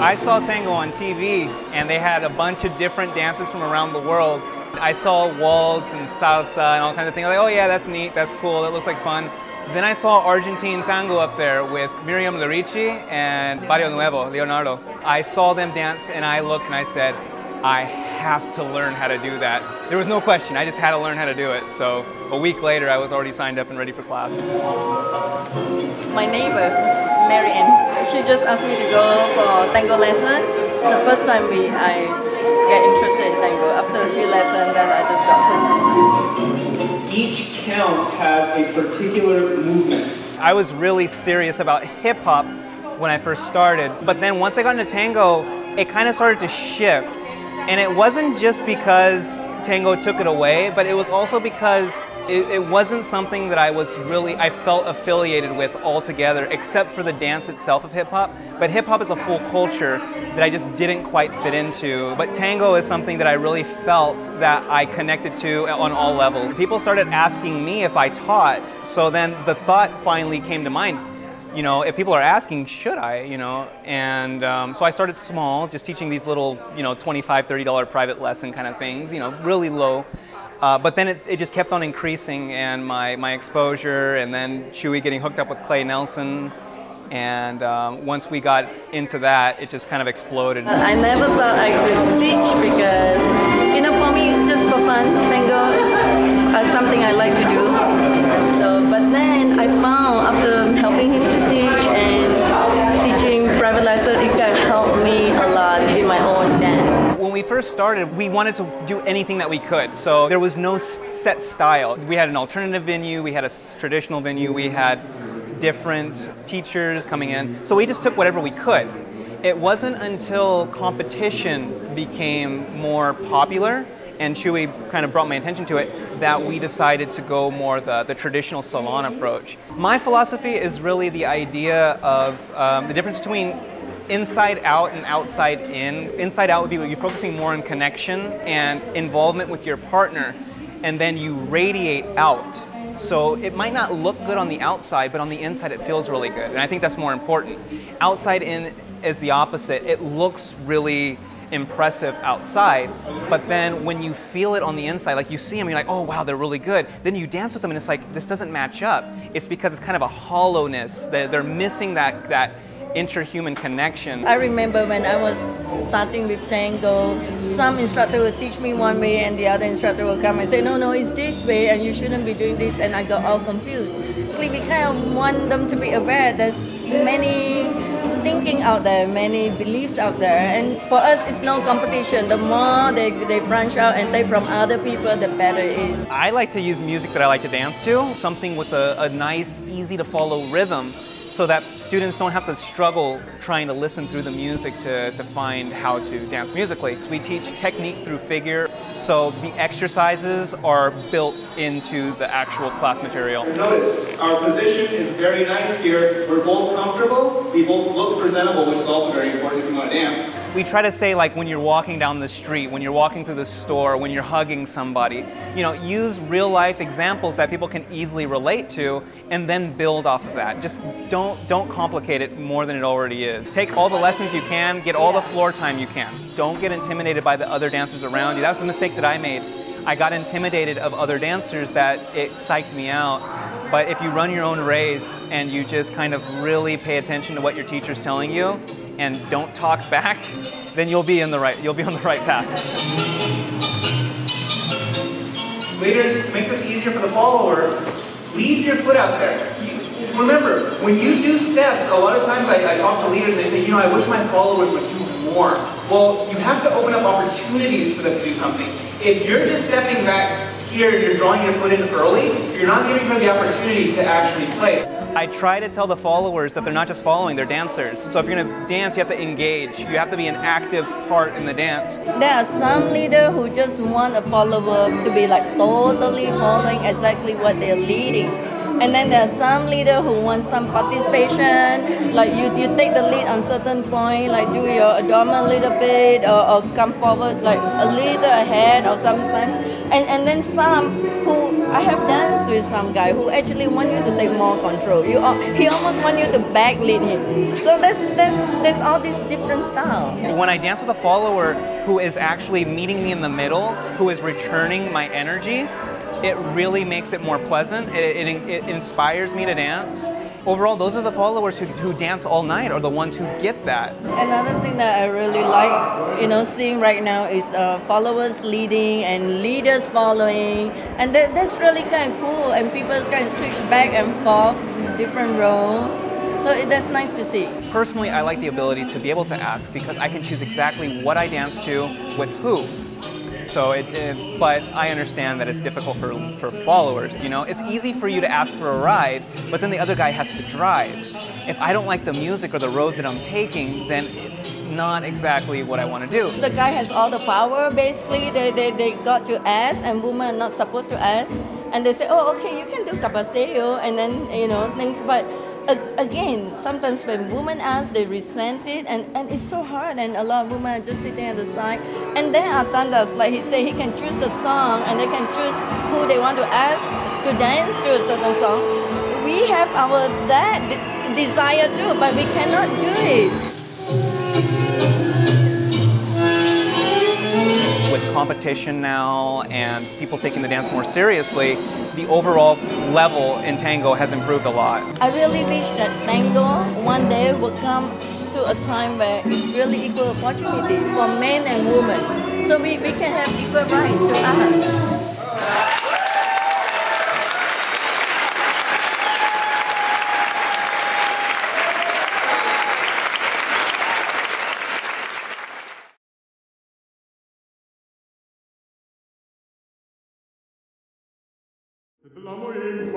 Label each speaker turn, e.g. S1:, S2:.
S1: I saw tango on TV, and they had a bunch of different dances from around the world. I saw waltz and salsa and all kinds of things. Like, oh yeah, that's neat, that's cool, that looks like fun. Then I saw Argentine Tango up there with Miriam Lerici and Barrio Nuevo, Leonardo. I saw them dance, and I looked and I said, I have to learn how to do that. There was no question, I just had to learn how to do it. So a week later, I was already signed up and ready for classes.
S2: My neighbor, Marianne, she just asked me to go for tango lesson. It's the first time I get interested in tango. After a few lessons, then I just got hooked.
S3: Each count has a particular movement.
S1: I was really serious about hip-hop when I first started, but then once I got into tango, it kind of started to shift. And it wasn't just because tango took it away, but it was also because it wasn't something that I felt affiliated with altogether, except for the dance itself of hip-hop. But hip-hop is a full culture that I just didn't quite fit into. But tango is something that I really felt that I connected to on all levels. People started asking me if I taught, so then the thought finally came to mind. You know, if people are asking, should I, you know? And so I started small, just teaching these little, you know, $25, $30 private lesson kind of things, you know, really low. But then it just kept on increasing, and my exposure, and then Chooi getting hooked up with Clay Nelson. And once we got into that, it just kind of exploded.
S2: I never thought I could teach because, you know, for me it's just for fun. Tango is something I like to do. So, but then I found after helping him to teach and teaching private lesson, it can help me a lot in my own dance.
S1: When we first started, we wanted to do anything that we could. So there was no set style. We had an alternative venue, we had a traditional venue, we had different teachers coming in. So we just took whatever we could. It wasn't until competition became more popular and Chooi kind of brought my attention to it that we decided to go more the traditional salon approach. My philosophy is really the idea of the difference between inside out and outside in. Inside out would be you're focusing more on connection and involvement with your partner, and then you radiate out. So it might not look good on the outside, but on the inside it feels really good. And I think that's more important. Outside in is the opposite. It looks really impressive outside, but then when you feel it on the inside, like you see them, you're like, oh wow, they're really good. Then you dance with them and it's like, this doesn't match up. It's because it's kind of a hollowness. They're missing that interhuman connection.
S2: I remember when I was starting with tango, some instructor would teach me one way and the other instructor will come and say, no, it's this way and you shouldn't be doing this, and I got all confused. So we kind of want them to be aware there's many thinking out there, many beliefs out there, and for us it's no competition. The more they branch out and take from other people, the better it is.
S1: I like to use music that I like to dance to, something with a nice, easy to follow rhythm, so that students don't have to struggle trying to listen through the music to find how to dance musically. We teach technique through figure, so the exercises are built into the actual class material.
S3: Notice, our position is very nice here. We're both comfortable, we both look presentable, which is also very important if you want to dance.
S1: We try to say, like, when you're walking down the street, when you're walking through the store, when you're hugging somebody, you know, use real life examples that people can easily relate to, and then build off of that. Just don't complicate it more than it already is. Take all the lessons you can, get all the floor time you can. Don't get intimidated by the other dancers around you. That's the mistake that I made. I got intimidated of other dancers that it psyched me out. But if you run your own race and you just kind of really pay attention to what your teacher's telling you and don't talk back, then you'll be on the right path.
S3: Leaders, to make this easier for the follower, leave your foot out there. Remember, when you do steps, a lot of times I talk to leaders and they say, you know, I wish my followers would do more. Well, you have to open up opportunities for them to do something. If you're just stepping back here and you're drawing your foot in early, you're not giving her the opportunity to actually play.
S1: I try to tell the followers that they're not just following, they're dancers. So if you're going to dance, you have to engage. You have to be an active part in the dance.
S2: There are some leaders who just want a follower to be like totally following exactly what they're leading. And then there are some leaders who want some participation, like you take the lead on certain point, like do your adornment a little bit, or come forward like a little ahead or sometimes. And then some who I have danced with some guy who actually want you to take more control. He almost want you to back lead him. So there's all these different styles.
S1: When I dance with a follower who is actually meeting me in the middle, who is returning my energy, it really makes it more pleasant. It inspires me to dance. Overall, those are the followers who dance all night, are the ones who get that.
S2: Another thing that I really like, seeing right now is followers leading and leaders following, and that's really kind of cool. And people kind of switch back and forth, different roles. So that's nice to see.
S1: Personally, I like the ability to be able to ask because I can choose exactly what I dance to with who. So but I understand that it's difficult for followers. It's easy for you to ask for a ride, but then the other guy has to drive. If I don't like the music or the road that I'm taking, then it's not exactly what I want to do.
S2: The guy has all the power, basically. They got to ask, and women are not supposed to ask. And they say, oh, okay, you can do capaceo, and then, things. But again, sometimes when women ask, they resent it, and it's so hard, and a lot of women are just sitting at the side. And there are tandas, like he said, he can choose the song, and they can choose who they want to ask to dance to a certain song. We have that desire too, but we cannot do it.
S1: With competition now and people taking the dance more seriously, the overall level in tango has improved a lot.
S2: I really wish that tango one day will come to a time where it's really equal opportunity for men and women, so we can have equal rights to us.
S4: L'amo in